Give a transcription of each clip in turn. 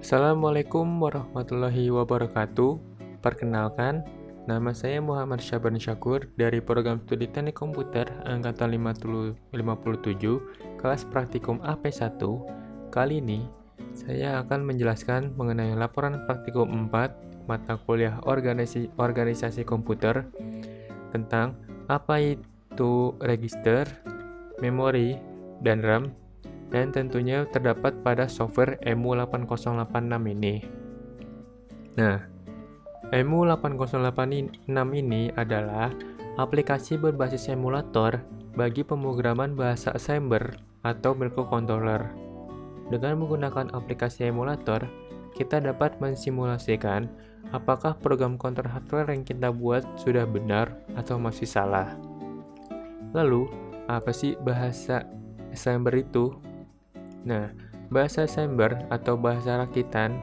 Assalamualaikum warahmatullahi wabarakatuh. Perkenalkan, nama saya Muhammad Syaban Syakur dari Program Studi Teknik Komputer Angkatan 57, kelas praktikum AP1. Kali ini, saya akan menjelaskan mengenai laporan praktikum 4 mata kuliah organisasi komputer tentang apa itu register, memori, dan RAM, dan tentunya terdapat pada software EMU8086 ini. Nah, EMU8086 ini adalah aplikasi berbasis emulator bagi pemrograman bahasa assembler atau microcontroller. Dengan menggunakan aplikasi emulator, kita dapat mensimulasikan apakah program kontrol hardware yang kita buat sudah benar atau masih salah. Lalu, apa sih bahasa assembler itu? Nah, bahasa assembler atau bahasa rakitan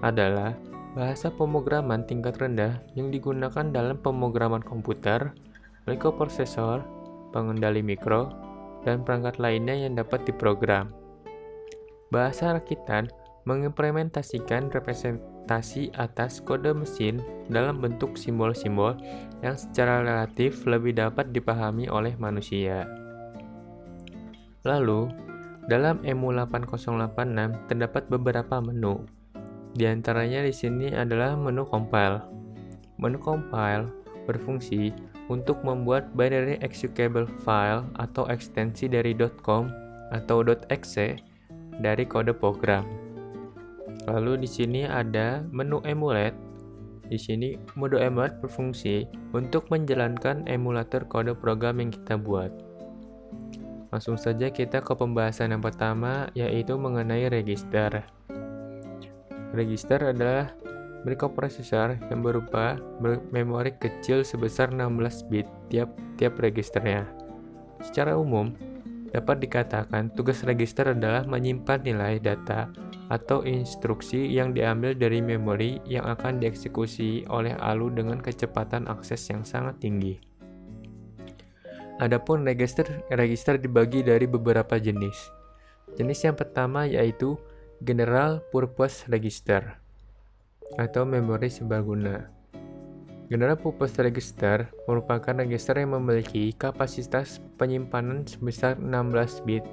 adalah bahasa pemrograman tingkat rendah yang digunakan dalam pemrograman komputer, microprosesor, pengendali mikro, dan perangkat lainnya yang dapat diprogram. Bahasa rakitan mengimplementasikan representasi atas kode mesin dalam bentuk simbol-simbol yang secara relatif lebih dapat dipahami oleh manusia. Lalu, dalam EMU8086 terdapat beberapa menu. Di antaranya di sini adalah menu compile. Menu compile berfungsi untuk membuat binary executable file atau ekstensi dari .com atau .exe dari kode program. Lalu di sini ada menu emulate. Di sini mode emulate berfungsi untuk menjalankan emulator kode program yang kita buat. Langsung saja kita ke pembahasan yang pertama, yaitu mengenai register. Register adalah microprosesor yang berupa memori kecil sebesar 16 bit tiap registernya. Secara umum, dapat dikatakan tugas register adalah menyimpan nilai data atau instruksi yang diambil dari memori yang akan dieksekusi oleh ALU dengan kecepatan akses yang sangat tinggi. Adapun register dibagi dari beberapa jenis. Jenis yang pertama yaitu General Purpose Register atau memori serbaguna. General Purpose Register merupakan register yang memiliki kapasitas penyimpanan sebesar 16 bit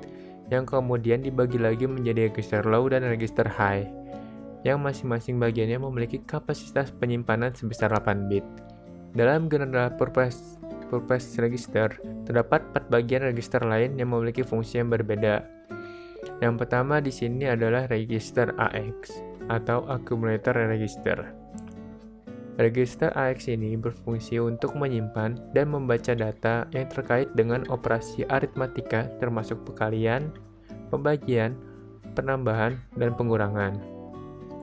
yang kemudian dibagi lagi menjadi register low dan register high, yang masing-masing bagiannya memiliki kapasitas penyimpanan sebesar 8 bit. Dalam General Purpose Register, terdapat 4 bagian register lain yang memiliki fungsi yang berbeda. Yang pertama di sini adalah register AX atau Accumulator Register. Register AX ini berfungsi untuk menyimpan dan membaca data yang terkait dengan operasi aritmatika termasuk perkalian, pembagian, penambahan, dan pengurangan.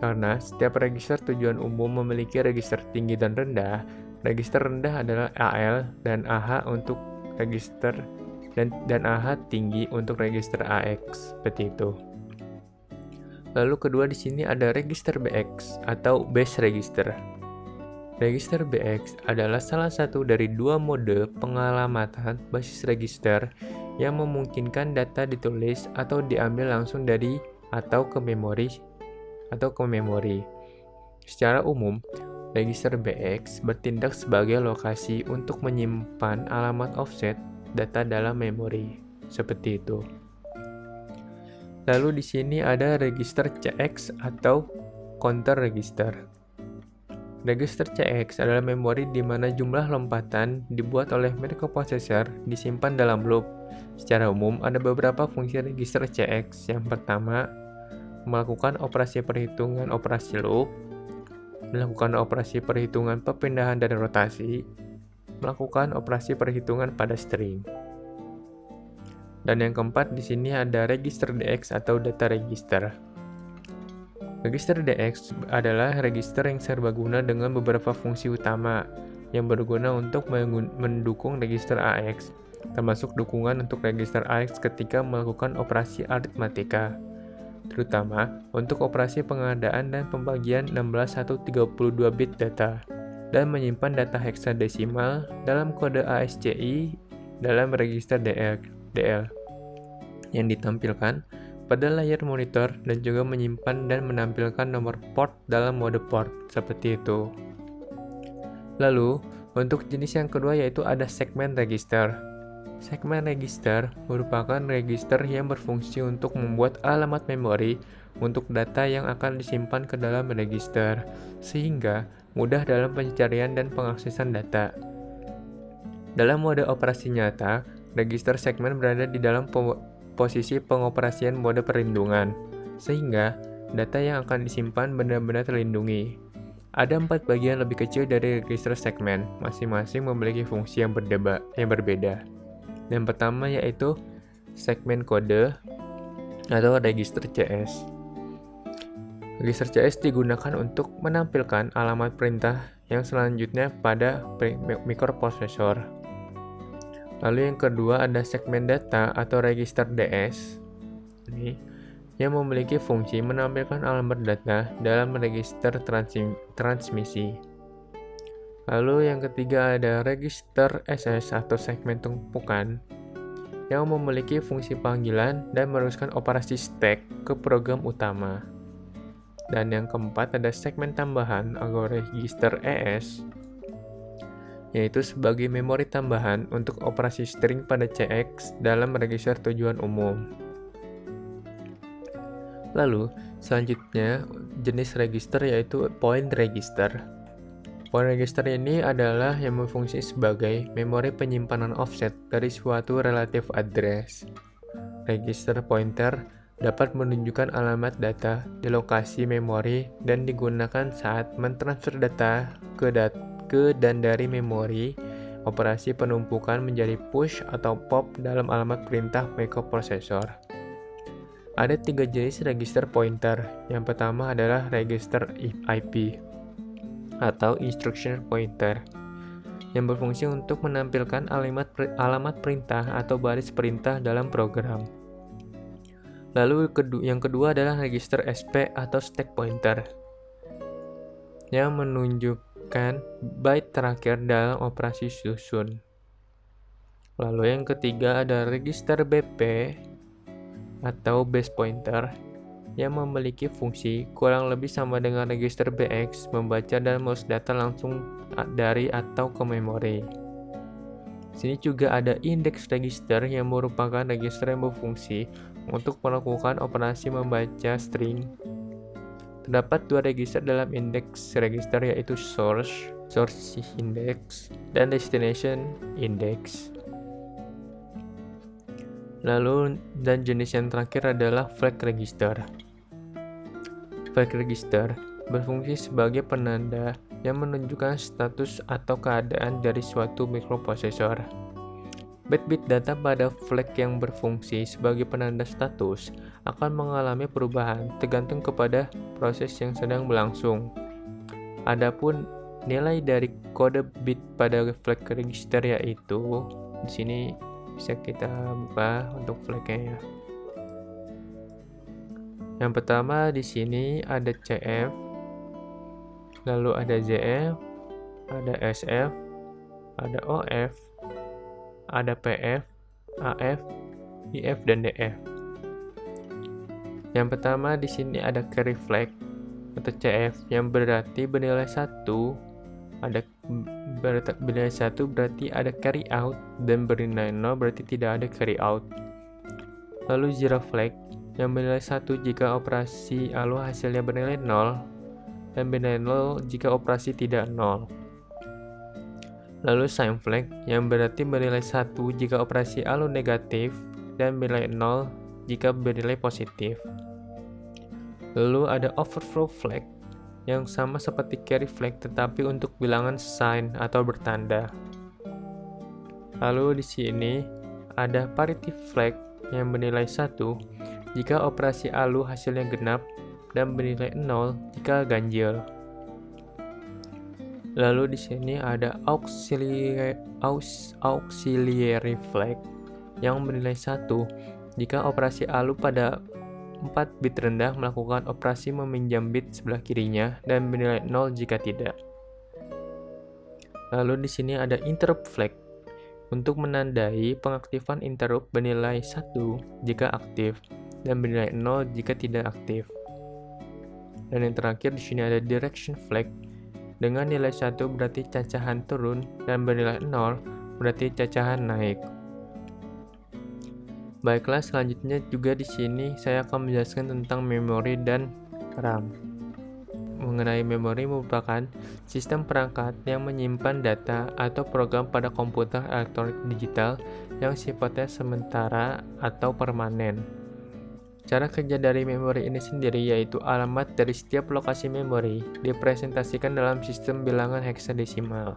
Karena setiap register tujuan umum memiliki register tinggi dan rendah, register rendah adalah AL dan AH untuk register dan AH tinggi untuk register AX, seperti itu. Lalu kedua di sini ada register BX atau base register. Register BX adalah salah satu dari dua mode pengalamatan basis register yang memungkinkan data ditulis atau diambil langsung dari atau ke memori. Secara umum, register BX bertindak sebagai lokasi untuk menyimpan alamat offset data dalam memori, seperti itu. Lalu di sini ada register CX atau counter register. Register CX adalah memori di mana jumlah lompatan dibuat oleh microprosesor disimpan dalam loop. Secara umum, ada beberapa fungsi register CX. Yang pertama, melakukan operasi perhitungan operasi loop, melakukan operasi perhitungan perpindahan dan rotasi, melakukan operasi perhitungan pada string. Dan yang keempat di sini ada register DX atau data register. Register DX adalah register yang serbaguna dengan beberapa fungsi utama yang berguna untuk mendukung register AX, termasuk dukungan untuk register AX ketika melakukan operasi aritmatika, terutama untuk operasi pengadaan dan pembagian 16 atau 32 bit data, dan menyimpan data heksadesimal dalam kode ASCII dalam register DL yang ditampilkan pada layar monitor dan juga menyimpan dan menampilkan nomor port dalam mode port, seperti itu. Lalu, untuk jenis yang kedua yaitu ada segmen register. Segmen register merupakan register yang berfungsi untuk membuat alamat memori untuk data yang akan disimpan ke dalam register, sehingga mudah dalam pencarian dan pengaksesan data. Dalam mode operasi nyata, register segmen berada di dalam posisi pengoperasian mode perlindungan, sehingga data yang akan disimpan benar-benar terlindungi. Ada 4 bagian lebih kecil dari register segmen, masing-masing memiliki fungsi yang berbeda. Yang pertama yaitu segmen kode atau register CS. Register CS digunakan untuk menampilkan alamat perintah yang selanjutnya pada mikroprosesor. Lalu yang kedua ada segmen data atau register DS. Ini yang memiliki fungsi menampilkan alamat data dalam register transmisi. Lalu yang ketiga ada register SS atau segmen tumpukan yang memiliki fungsi panggilan dan meneruskan operasi stack ke program utama. Dan yang keempat ada segmen tambahan atau register ES, yaitu sebagai memori tambahan untuk operasi string pada CX dalam register tujuan umum. Lalu, selanjutnya jenis register yaitu point register. Point register ini adalah yang berfungsi sebagai memori penyimpanan offset dari suatu relative address. Register pointer dapat menunjukkan alamat data di lokasi memori dan digunakan saat mentransfer data ke dan dari memori operasi penumpukan menjadi push atau pop dalam alamat perintah mikroprosesor. Ada 3 jenis register pointer. Yang pertama adalah register IP atau instruction pointer yang berfungsi untuk menampilkan alamat perintah atau baris perintah dalam program. Lalu yang kedua adalah register SP atau stack pointer yang menunjukkan byte terakhir dalam operasi susun. Lalu yang ketiga ada register BP atau base pointer yang memiliki fungsi kurang lebih sama dengan register BX, membaca dan menulis data langsung dari atau ke memori. Sini juga ada index register yang merupakan register yang berfungsi untuk melakukan operasi membaca string. Terdapat 2 register dalam index register yaitu source index dan destination index. Lalu dan jenis yang terakhir adalah flag register. Flag register berfungsi sebagai penanda yang menunjukkan status atau keadaan dari suatu mikroprosesor. Bit-bit data pada flag yang berfungsi sebagai penanda status akan mengalami perubahan tergantung kepada proses yang sedang berlangsung. Adapun nilai dari kode bit pada flag register yaitu di sini bisa kita buka untuk flagnya ya. Yang pertama di sini ada CF, lalu ada ZF, ada SF, ada OF, ada PF, AF, IF dan DF. Yang pertama di sini ada carry flag atau CF yang berarti bernilai 1. Ada bernilai 1 berarti ada carry out dan bernilai 0 berarti tidak ada carry out. Lalu zero flag yang bernilai 1 jika operasi ALU hasilnya bernilai 0 dan bernilai 0 jika operasi tidak 0. Lalu sign flag yang berarti bernilai 1 jika operasi ALU negatif dan bernilai 0 jika bernilai positif. Lalu ada overflow flag yang sama seperti carry flag tetapi untuk bilangan sign atau bertanda. Lalu di sini ada parity flag yang bernilai 1 jika operasi ALU hasilnya genap dan bernilai 0 jika ganjil. Lalu di sini ada auxiliary flag yang bernilai 1 jika operasi ALU pada 4 bit rendah melakukan operasi meminjam bit sebelah kirinya dan bernilai 0 jika tidak. Lalu di sini ada interrupt flag untuk menandai pengaktifan interrupt bernilai 1 jika aktif dan bernilai 0 jika tidak aktif. Dan yang terakhir di sini ada direction flag. Dengan nilai 1 berarti cacahan turun dan bernilai 0 berarti cacahan naik. Baiklah, selanjutnya juga di sini saya akan menjelaskan tentang memori dan RAM. Mengenai memori merupakan sistem perangkat yang menyimpan data atau program pada komputer elektronik digital yang sifatnya sementara atau permanen. Cara kerja dari memori ini sendiri yaitu alamat dari setiap lokasi memori dipresentasikan dalam sistem bilangan heksadesimal.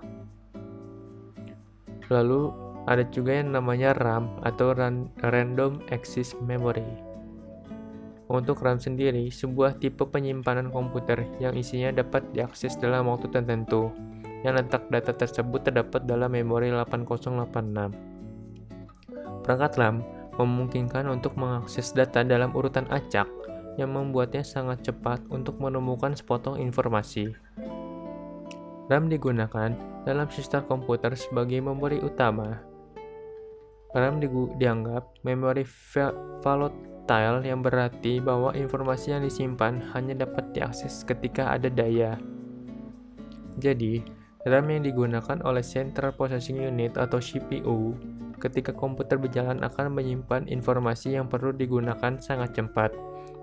Lalu ada juga yang namanya RAM atau Random Access Memory. Untuk RAM sendiri, sebuah tipe penyimpanan komputer yang isinya dapat diakses dalam waktu tertentu, yang letak data tersebut terdapat dalam memori 8086. Perangkat RAM memungkinkan untuk mengakses data dalam urutan acak yang membuatnya sangat cepat untuk menemukan sepotong informasi. RAM digunakan dalam sistem komputer sebagai memori utama. RAM dianggap memori volatile yang berarti bahwa informasi yang disimpan hanya dapat diakses ketika ada daya. Jadi, RAM yang digunakan oleh Central Processing Unit atau CPU ketika komputer berjalan akan menyimpan informasi yang perlu digunakan sangat cepat,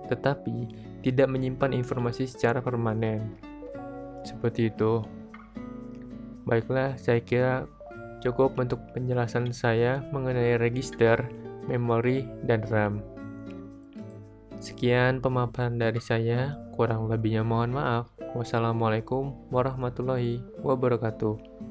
tetapi tidak menyimpan informasi secara permanen. Seperti itu. Baiklah, saya kira cukup untuk penjelasan saya mengenai register, memori, dan RAM. Sekian pemaparan dari saya, kurang lebihnya mohon maaf. Wassalamualaikum warahmatullahi wabarakatuh.